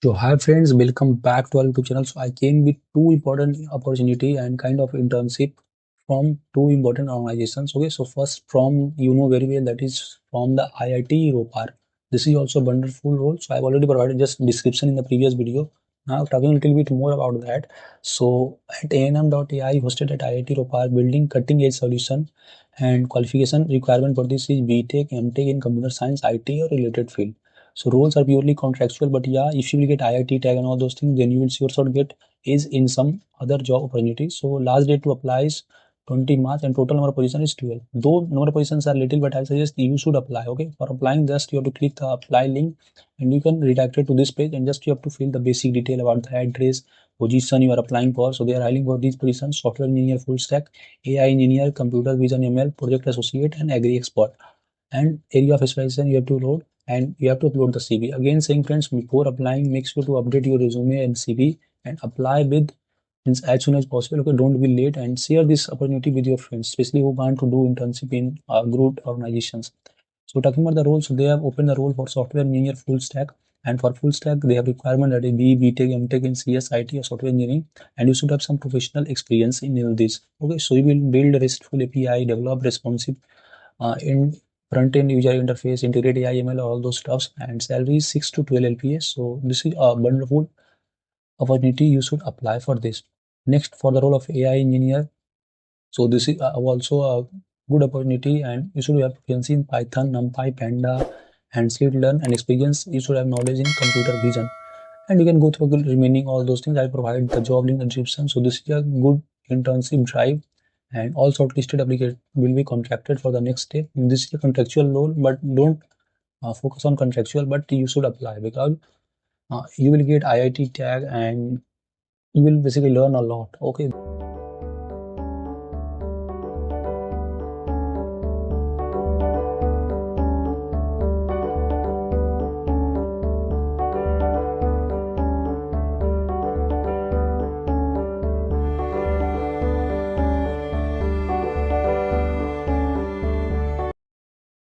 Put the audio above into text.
So hi friends, welcome back to our YouTube channel. So I came with two important opportunity and kind of internship from two important organizations. Okay, so first from very well, that is from the IIT Ropar. This is also a wonderful role. So I've already provided just description in the previous video. Now talking a little bit more about that. So at Annam.AI hosted at IIT Ropar, building cutting edge solution, and qualification requirement for this is BTech, MTech in computer science, IT or related field. So roles are purely contractual, but yeah, if you will get IIT tag and all those things, then you will sure get is in some other job opportunity. So last date to apply is 20 March and total number of positions is 12. Though number of positions are little, but I suggest you should apply. Okay, for applying, just you have to click the apply link and you can redirect it to this page, and just you have to fill the basic detail about the address, position you are applying for. So they are hiring for these positions: software engineer, full stack, AI engineer, computer vision, ML, project associate, and agri expert. And area of specialization you have to load, and you have to upload the CV. Again, saying friends, before applying, make sure to update your resume and CV and apply with means as soon as possible. Okay, don't be late, and share this opportunity with your friends, especially who want to do internship in good organizations. So talking about the roles, so they have opened the role for software engineer full stack, and for full stack they have requirement that is BTech, MTech in CS, IT or software engineering, and you should have some professional experience in all this. Okay, so you will build RESTful API, develop responsive in front-end user interface, integrate AI, ML, all those stuffs, and salary is 6 to 12 LPS. So this is a wonderful opportunity. You should apply for this. Next, for the role of AI engineer, so this is also a good opportunity, and you should have proficiency in Python, NumPy, Panda, and Scikit-learn, and experience. You should have knowledge in computer vision, and you can go through the remaining all those things. I provide the job link in the description. So this is a good internship drive, and all shortlisted applicants will be contracted for the next step. This is a contractual role, but don't focus on contractual, but you should apply because you will get IIT tag and you will basically learn a lot. Okay.